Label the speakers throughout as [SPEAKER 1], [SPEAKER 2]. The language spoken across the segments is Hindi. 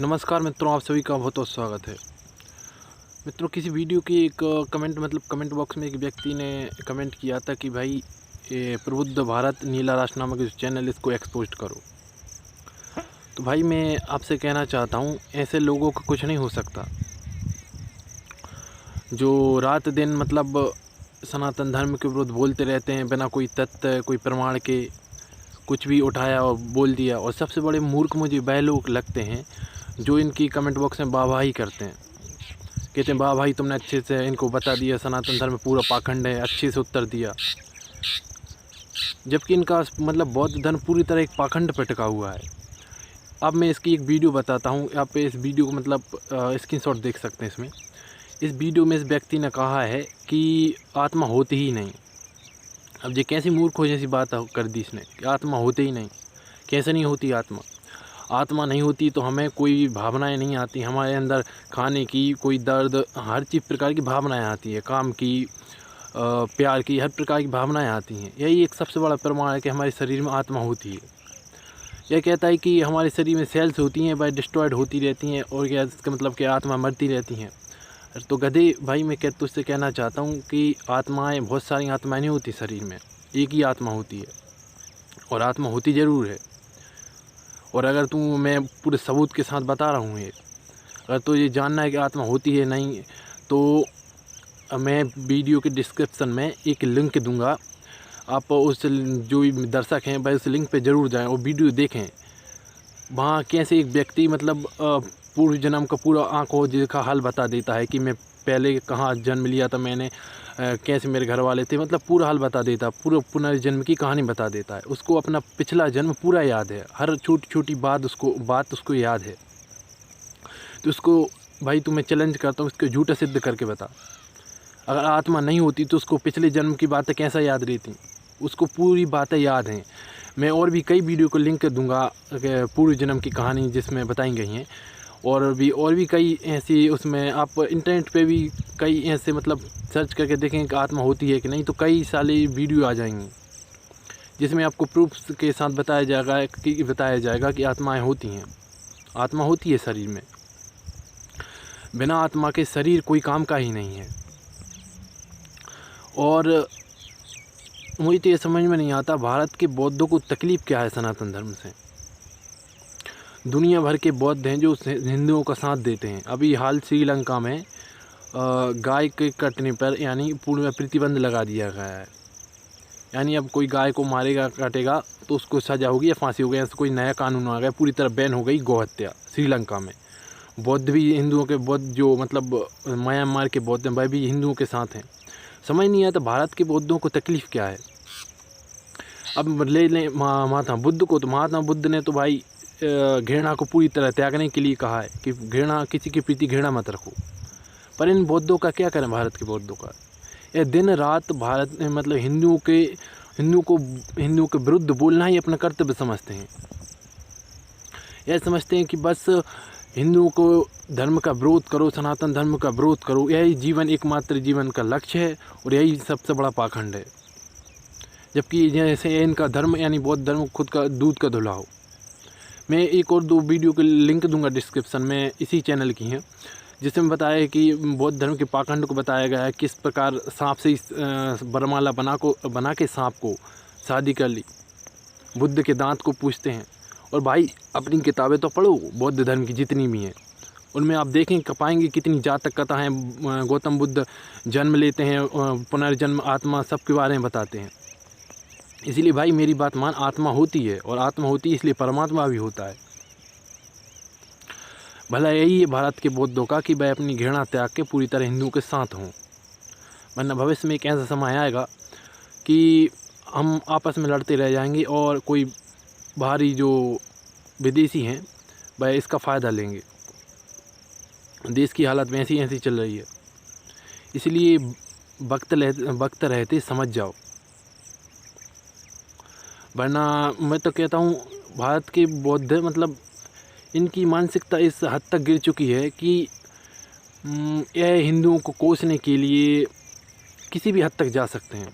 [SPEAKER 1] नमस्कार मित्रों, आप सभी का बहुत बहुत स्वागत है। मित्रों, किसी वीडियो की एक कमेंट बॉक्स में एक व्यक्ति ने कमेंट किया था कि भाई ये प्रबुद्ध भारत नीला राष्ट्र नामक जो चैनल इसको एक्सपोज करो। तो भाई मैं आपसे कहना चाहता हूँ, ऐसे लोगों का कुछ नहीं हो सकता जो रात दिन सनातन धर्म के विरुद्ध बोलते रहते हैं, बिना कोई तथ्य कोई प्रमाण के कुछ भी उठाया और बोल दिया। और सबसे बड़े मूर्ख मुझे वह लोग लगते हैं जो इनकी कमेंट बॉक्स में वाहवाही करते हैं, कहते हैं वाह भाई तुमने अच्छे से इनको बता दिया, सनातन धर्म पूरा पाखंड है, अच्छे से उत्तर दिया। जबकि इनका बौद्ध धर्म पूरी तरह एक पाखंड पर टिका हुआ है। अब मैं इसकी एक वीडियो बताता हूँ, आप इस वीडियो को स्क्रीनशॉट देख सकते हैं। इसमें इस वीडियो में इस व्यक्ति ने कहा है कि आत्मा होती ही नहीं। अब ये कैसी मूर्ख हो जैसी बात कर दी इसने कि आत्मा होती ही नहीं। कैसे नहीं होती आत्मा? आत्मा नहीं होती तो हमें कोई भावनाएं नहीं आती, हमारे अंदर खाने की, कोई दर्द, हर चीज़ प्रकार की भावनाएं आती है, काम की, प्यार की, हर प्रकार की भावनाएं आती हैं। यही एक सबसे बड़ा प्रमाण है कि हमारे शरीर में आत्मा होती है। यह कहता है कि हमारे शरीर में सेल्स होती हैं, वह डिस्ट्रॉयड होती रहती हैं, और क्या इसका मतलब कि आत्मा मरती रहती हैं। तो गधे भाई, मैं तुझसे कहना चाहता हूँ कि आत्माएँ, बहुत सारी आत्माएँ नहीं होती शरीर में, एक ही आत्मा होती है, और आत्मा होती ज़रूर है। और अगर मैं पूरे सबूत के साथ बता रहा हूँ ये, अगर तो ये जानना है कि आत्मा होती है नहीं, तो मैं वीडियो के डिस्क्रिप्शन में एक लिंक दूंगा। आप उस जो दर्शक हैं वह उस लिंक पे ज़रूर जाएं और वीडियो देखें। वहाँ कैसे एक व्यक्ति पूर्व जन्म का पूरा आँखों देखा हाल बता देता है कि मैं पहले कहाँ जन्म लिया था मैंने, कैसे मेरे घर वाले थे, पूरा हाल बता देता, पूरा पुनर्जन्म की कहानी बता देता है। उसको अपना पिछला जन्म पूरा याद है, हर छोटी छोटी बात उसको याद है। तो उसको भाई मैं चैलेंज करता हूँ, इसको झूठा सिद्ध करके बता। अगर आत्मा नहीं होती तो उसको पिछले जन्म की बातें कैसा याद रहती? उसको पूरी बातें याद हैं। मैं और भी कई वीडियो को लिंक दूंगा पूर्व जन्म की कहानी जिसमें बताई गई हैं, और भी कई ऐसी, उसमें आप इंटरनेट पे भी कई ऐसे सर्च करके देखें कि आत्मा होती है कि नहीं, तो कई सारी वीडियो आ जाएंगी जिसमें आपको प्रूफ के साथ बताया जाएगा कि आत्माएं होती हैं। आत्मा होती है शरीर में, बिना आत्मा के शरीर कोई काम का ही नहीं है। और मुझे तो ये समझ में नहीं आता भारत के बौद्धों को तकलीफ़ क्या है सनातन धर्म से। दुनिया भर के बौद्ध हैं जो हिंदुओं का साथ देते हैं। अभी हाल श्रीलंका में गाय के कटने पर यानी पूर्ण प्रतिबंध लगा दिया गया है। यानी अब कोई गाय को मारेगा, काटेगा तो उसको सज़ा होगी या फांसी होगी, ऐसा कोई नया कानून आ गया। पूरी तरह बैन हो गई गौहत्या श्रीलंका में। बौद्ध भी, हिंदुओं के बौद्ध जो म्यांमार के बौद्ध हैं वह भी हिंदुओं के साथ हैं। समझ नहीं आता भारत के बौद्धों को तकलीफ़ क्या है। अब ले लें महात्मा बुद्ध को, तो महात्मा बुद्ध ने तो भाई घृणा को पूरी तरह त्यागने के लिए कहा है कि घृणा, किसी के प्रति घृणा मत रखो। पर इन बौद्धों का क्या करें, भारत के बौद्धों का? यह दिन रात भारत में हिंदुओं के विरुद्ध बोलना ही अपना कर्तव्य समझते हैं। यह समझते हैं कि बस हिंदुओं को धर्म का विरोध करो, सनातन धर्म का विरोध करो, यही जीवन, एकमात्र जीवन का लक्ष्य है, और यही सबसे बड़ा पाखंड है। जबकि जैसे इनका धर्म यानी बौद्ध धर्म खुद का दूध का धुला हो। मैं एक और दो वीडियो के लिंक दूंगा डिस्क्रिप्शन में, इसी चैनल की हैं, जिसमें बताया है कि बौद्ध धर्म के पाखंड को बताया गया है, किस प्रकार सांप से बरमाला बना के सांप को शादी कर ली, बुद्ध के दांत को पूछते हैं। और भाई अपनी किताबें तो पढ़ो बौद्ध धर्म की जितनी भी हैं, उनमें आप देखें पाएंगे कितनी जातक कथाएँ, गौतम बुद्ध जन्म लेते हैं, पुनर्जन्म, आत्मा, सब के बारे में बताते हैं। इसलिए भाई मेरी बात मान, आत्मा होती है, और आत्मा होती है इसलिए परमात्मा भी होता है। भला यही है भारत के बौद्धों का कि वह अपनी घृणा त्याग के पूरी तरह हिंदुओं के साथ हों, वरना भविष्य में एक ऐसा समय आएगा कि हम आपस में लड़ते रह जाएंगे, और कोई बाहरी जो विदेशी हैं वह इसका फ़ायदा लेंगे। देश की हालत में ऐसी चल रही है। इसलिए वक्त रहते समझ जाओ, वरना मैं तो कहता हूँ भारत के बौद्ध इनकी मानसिकता इस हद तक गिर चुकी है कि यह हिंदुओं को कोसने के लिए किसी भी हद तक जा सकते हैं।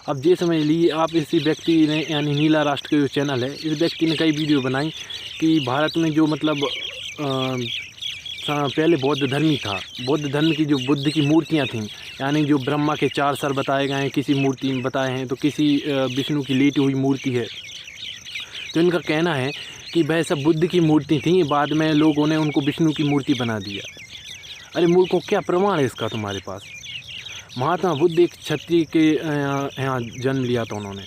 [SPEAKER 1] अब ये समझ लीजिए, आप इसी व्यक्ति ने यानी नीला राष्ट्र का जो चैनल है, इस व्यक्ति ने कई वीडियो बनाई कि भारत में जो पहले बौद्ध धर्म ही था। बौद्ध धर्म की जो बुद्ध की मूर्तियाँ थीं, यानी जो ब्रह्मा के 4 सर बताए गए हैं, किसी मूर्ति में बताए हैं, तो किसी विष्णु की लेटी हुई मूर्ति है। तो इनका कहना है कि वह सब बुद्ध की मूर्ति थी, बाद में लोगों ने उनको विष्णु की मूर्ति बना दिया। अरे मूर्खों, क्या प्रमाण है इसका तुम्हारे पास? महात्मा बुद्ध एक क्षत्रिय के यहाँ जन्म लिया था उन्होंने।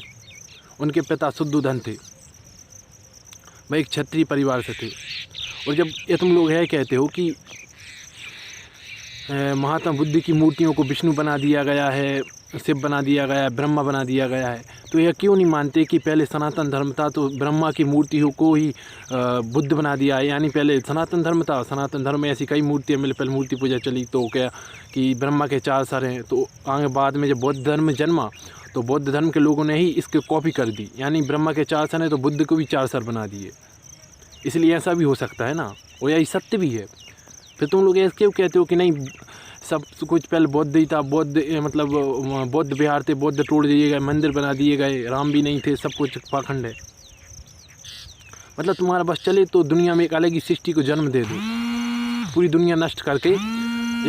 [SPEAKER 1] उनके पिता शुद्धोधन थे, वह एक क्षत्रिय परिवार से थे। और जब ये तुम लोग है कहते हो कि महात्मा बुद्ध की मूर्तियों को विष्णु बना दिया गया है, शिव बना दिया गया है, ब्रह्मा बना दिया गया है, तो यह क्यों नहीं मानते कि पहले सनातन धर्म था तो ब्रह्मा की मूर्तियों को ही बुद्ध बना दिया है? यानी पहले सनातन धर्म था, सनातन धर्म में ऐसी कई मूर्तियाँ मिली, पहले मूर्ति पूजा चली, तो क्या कि ब्रह्मा के 4 सर हैं, तो आगे बाद में जब बौद्ध धर्म जन्मा तो बौद्ध धर्म के लोगों ने ही इसकी कॉपी कर दी, यानी ब्रह्मा के 4 सर हैं तो बुद्ध को भी 4 सर बना दिए। इसलिए ऐसा भी हो सकता है ना, और यही सत्य भी है। फिर तुम लोग ऐसे क्यों कहते हो कि नहीं सब कुछ पहले बौद्ध ही था, बौद्ध मतलब बौद्ध विहार थे, बौद्ध तोड़ दिए गए, मंदिर बना दिए गए, राम भी नहीं थे, सब कुछ पाखंड है। मतलब तुम्हारा बस चले तो दुनिया में एक अलग ही सृष्टि को जन्म दे दो, पूरी दुनिया नष्ट करके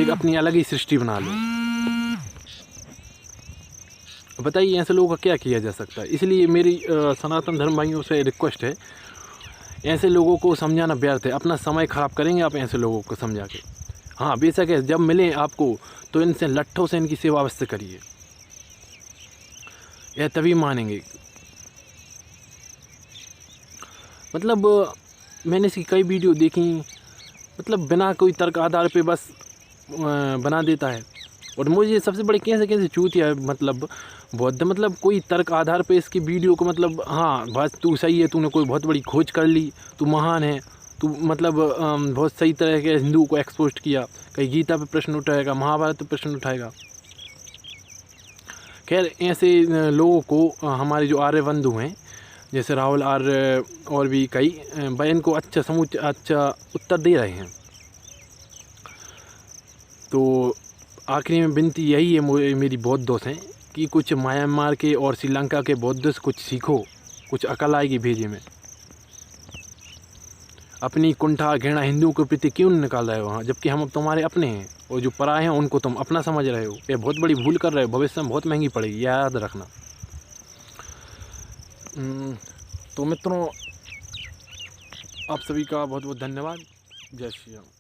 [SPEAKER 1] एक अपनी अलग ही सृष्टि बना लो। बताइए ऐसे लोगों का क्या किया जा सकता है? इसलिए मेरी सनातन धर्म भाइयों से रिक्वेस्ट है, ऐसे लोगों को समझाना व्यर्थ है। अपना समय ख़राब करेंगे आप ऐसे लोगों को समझा के। हाँ बेशक है, जब मिलें आपको तो इनसे लट्ठों से इनकी सेवा अवश्य करिए, यह तभी मानेंगे। मतलब मैंने इसकी कई वीडियो देखी, मतलब बिना कोई तर्क आधार पे बस बना देता है। और मुझे सबसे बड़े कैसे चूतिया है, मतलब बौद्ध, मतलब कोई तर्क आधार पे इसकी वीडियो को, मतलब हाँ बस तू सही है, तूने कोई बहुत बड़ी खोज कर ली, तू महान है, तू मतलब बहुत सही तरह के हिंदू को एक्सपोज किया, कहीं गीता पे प्रश्न उठाएगा, महाभारत पे प्रश्न उठाएगा। खैर ऐसे लोगों को हमारे जो आर्य बंधु हैं जैसे राहुल आर्य और भी कई, वह इनको अच्छा उत्तर दे रहे हैं। तो आखिरी में विनती यही है मेरी बौद्धों से कि कुछ म्यांमार के और श्रीलंका के बौद्ध से कुछ सीखो, कुछ अकल आएगी भेजे में। अपनी कुंठा घृणा हिंदुओं के प्रति क्यों निकाल रहे हो वहाँ, जबकि हम अब तुम्हारे अपने हैं, और जो पराए हैं उनको तुम अपना समझ रहे हो। ये बहुत बड़ी भूल कर रहे हो, भविष्य में बहुत महंगी पड़ेगी, याद रखना। तो मित्रों, आप सभी का बहुत बहुत धन्यवाद। जय श्री राम।